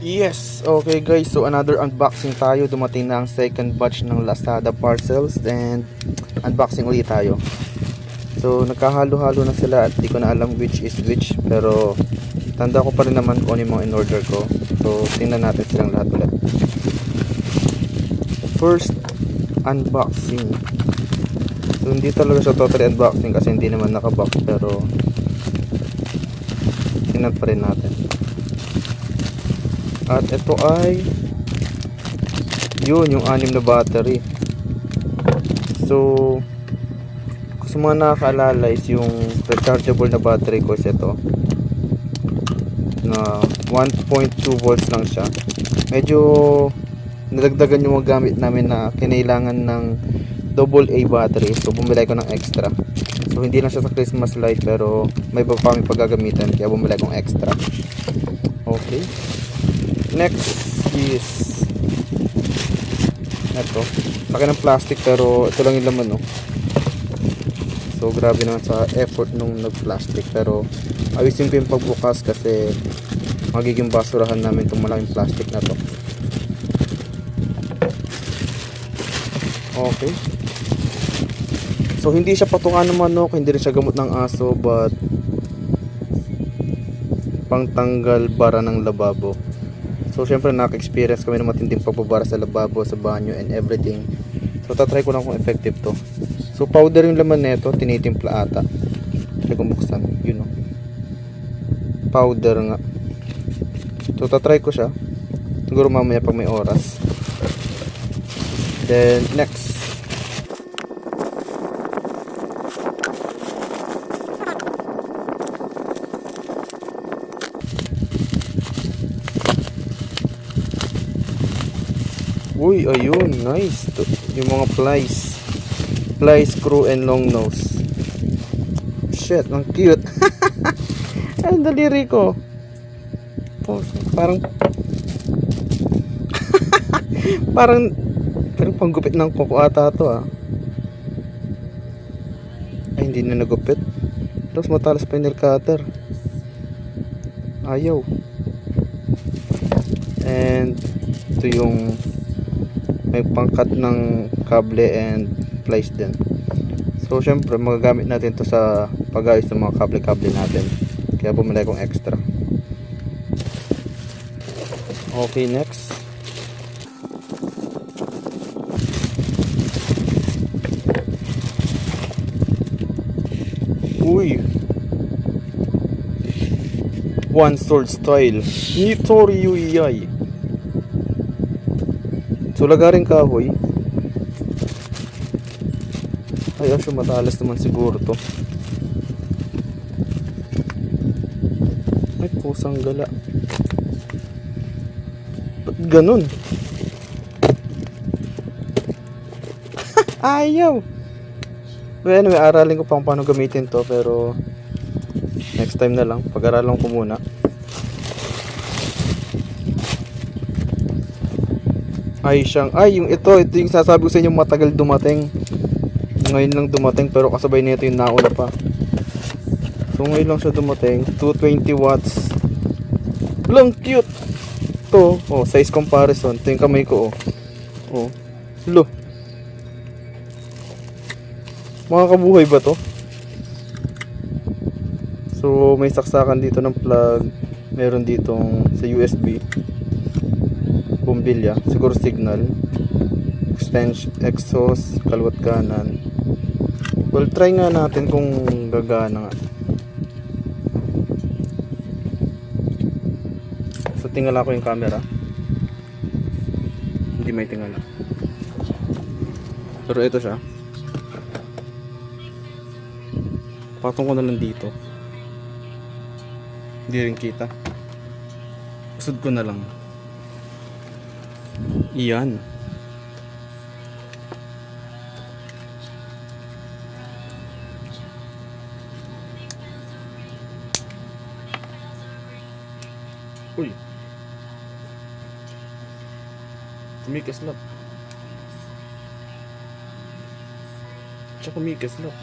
Yes, okay guys, so another unboxing tayo. Dumating na ang second batch ng Lazada parcels and unboxing ulit tayo. So nagkahalo-halo na sila at di ko na alam which is which, pero tanda ko pa rin naman kung ano yung mga in-order ko. So tingnan natin silang lahat ulit. First unboxing. So hindi talaga siya totally unboxing kasi hindi naman nakabox, pero tingnan pa rin natin. At ito ay yun, yung 6 na battery. So kung sa mga nakakaalala is yung rechargeable na battery ko is ito na 1.2 volts lang siya. Medyo nadagdagan yung mga gamit namin na kinailangan ng AA battery, so bumili ko ng extra. So hindi lang siya sa Christmas light, pero may iba pa kami paggagamitan, kaya bumili akong extra. Okay, next is ito, laki ng plastic pero ito lang yung laman, no? So grabe naman sa effort nung nag-plastic, pero ayusin ko yung pagbukas kasi magiging basurahan namin itong malaking plastic na to. Okay, so hindi siya patukan ng manok, hindi rin siya gamot ng aso, but pangtanggal bara ng lababo. So syempre naka-experience kami ng matinding pagbabara sa lababo, sa banyo and everything. So tatry ko lang kung effective to. So powder yung laman nito, tinitimpla ata. Kaya buksan, yun o, powder nga. So tatry ko siya, siguro mamaya pag may oras. Then next, uy, ayun, nice. Yung mga plies, screw and long nose. Shit, ang cute. Ang daliri ko. Oh, parang parang panggupit ng kuko ata to, ah. Ay, hindi na nagupit. Tapos matalas pa yung nail cutter. Ayaw. And ito yung may pangkat ng kable and plies din. So syempre magagamit natin to sa pag-ayos ng mga kable natin, kaya bumili akong extra. Okay, next. Uy, one sword style Nitori Yuyai. So lagaring kahoy. Ay, asyo, matalas naman siguro to. Ay, pusang gala. Ba't ganun? Ayaw. Well, anyway, aralin ko pang paano gamitin to, pero next time na lang, pag-aralan ko muna. Ay, yung ito yung sasabi ko sa inyo, matagal dumating. Ngayon lang dumating, pero kasabay nito yung nauna pa. So ngayon lang siya dumating, 220 watts. Lang cute. To, oh, size comparison. Ito yung kamay ko, oh. Oh, lo. Makakabuhay ba to? So may saksakan dito ng plug, meron ditong sa USB, bumbilya, siguro signal, extension, exhaust, kaliwat kanan. Well, try nga natin kung gagana nga. So tingala ko yung camera, hindi may tingala, pero ito siya. Patong ko na lang dito, hindi rin kita. Usod ko na lang. Iyan. Uy, kumikislap. Tsaka kumikislap.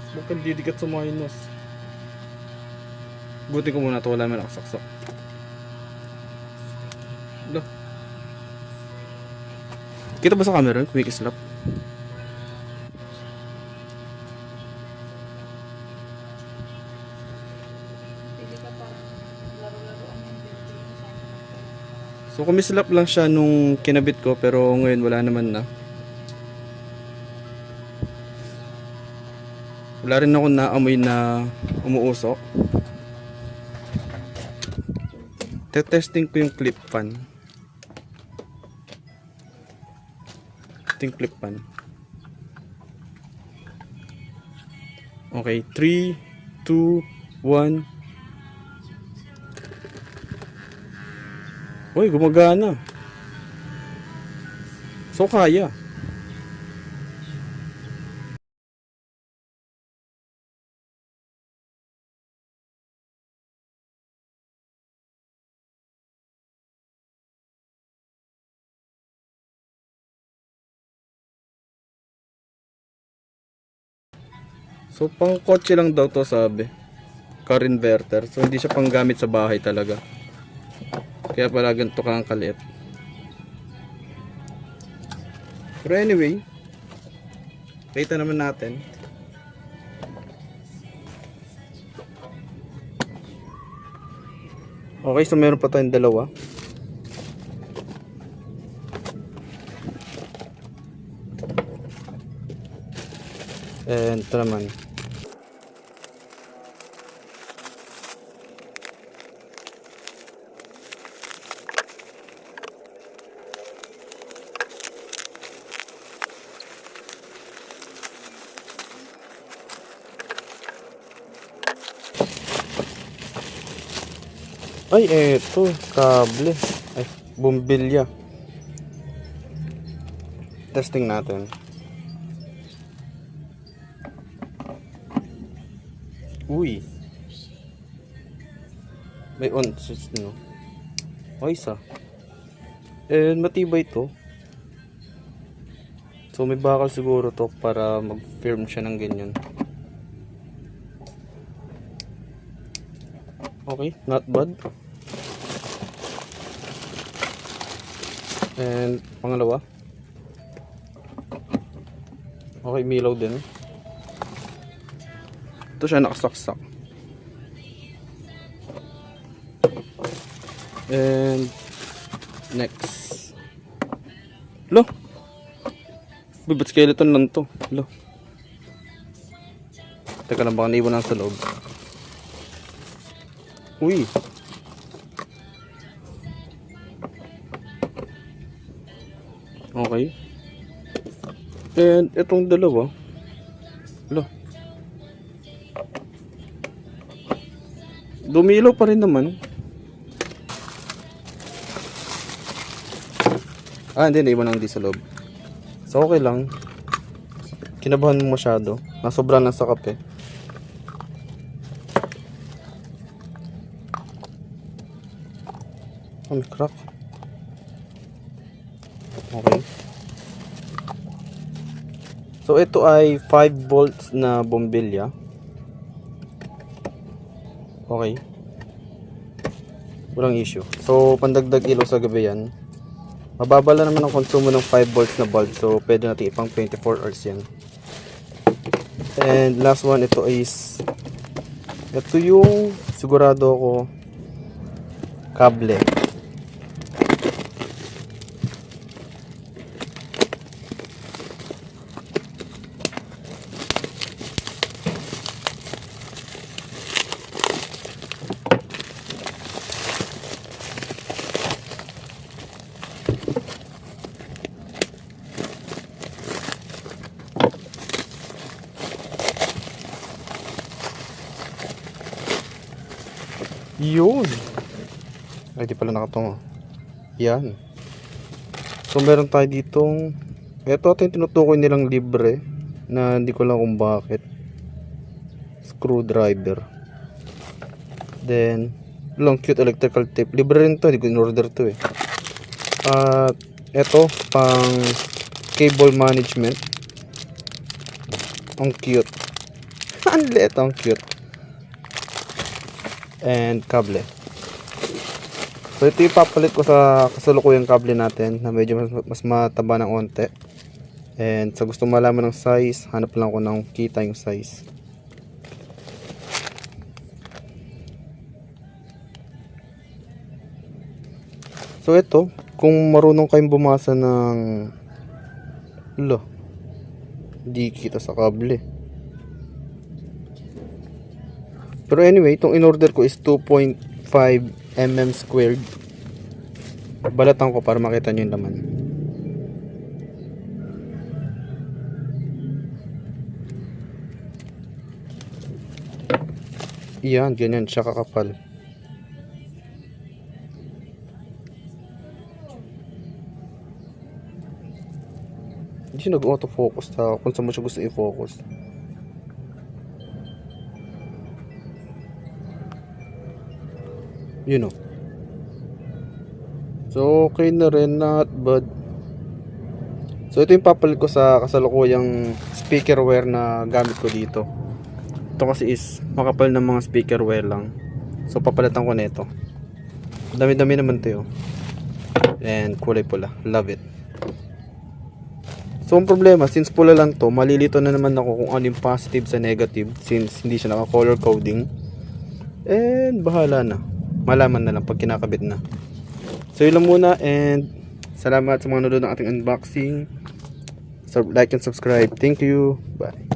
Bakit didikat sa minus? Buti ko muna to, wala man nakasaksak. Lo. Kita ba sa camera? Quick slap. So kumislap lang siya nung kinabit ko, pero ngayon wala naman na. Wala rin ako naamoy na umuusok. Testing ko yung clip fan. Ito yung clip fan. Okay, 3, 2, 1. Uy, gumagana. So kaya. So pang kotse lang daw to sabi. Car inverter. So hindi siya pang gamit sa bahay talaga. Kaya pala ganito kang kaliit. Pero anyway, kita naman natin. Okay, so meron pa tayong dalawa. And ito naman. Ay, eto, kable. Ay, bumbilya. Testing natin. Uy. May on switch no. Ay, isa. And matibay to. So may bakal siguro to para mag-firm siya ng ganyan. Okay, not bad. And pangalawa. Okay, milaw din. Ito siya nakasaksak. And next. Lo. Ba't skeleton lang to? Lo. Teka lang, baka naiwan lang sa loob. Uy. Okay. And itong dalawa. Lo. Dumilaw pa rin naman. Hindi, naiwan lang di sa loob. So okay lang. Kinabahan mo masyado. Nasobra na sa kape. May crack. Okay. So ito ay 5 volts na bombilya. Okay. Walang issue. So pandagdag ilaw sa gabi yan. Mababa lang naman ang konsumo ng 5 volts na bulb. So pwede natin ipang 24 hours yan. And last one, ito is ito yung sigurado ako kable. Yun. Ay, di pala nakatungo. Yan. So, meron tayo ditong ito yung tinutukoy nilang libre na hindi ko lang kung bakit. Screwdriver. Then, long cute electrical tape. Libre rin to. Hindi ko in-order to eh. At, ito, pang cable management. Ang cute. Ang liit, ang cute. And kable. So ito yung papalit ko sa kasalukuyang kable natin na medyo mas mataba ng onte. And sa gusto malaman ng size, hanap lang ko ng kita yung size. So ito, kung marunong kayong bumasa ng di kita sa kable. Pero anyway, itong in-order ko is 2.5 mm squared. Balatan ko para makita nyo yung laman. Yan, ganyan siya kakapal. Hindi siya nag-autofocus kung saan mo siya gusto i-focus. You know. So, okay na rin, not bad. So, ito yung papalit ko sa kasalukuyang speakerware na gamit ko dito. Ito kasi is makapal ng mga speakerware lang. So, papalitan ko nito. Dami-dami naman ito. And kulay pula. Love it. So, ang problema, since pula lang to, malilito na naman ako kung ano yung positive sa negative since hindi siya naka-color coding. And bahala na. Malaman na lang pag kinakabit na. So yun lang muna, and salamat sa mga nanonood ng ating unboxing. So like and subscribe. Thank you. Bye.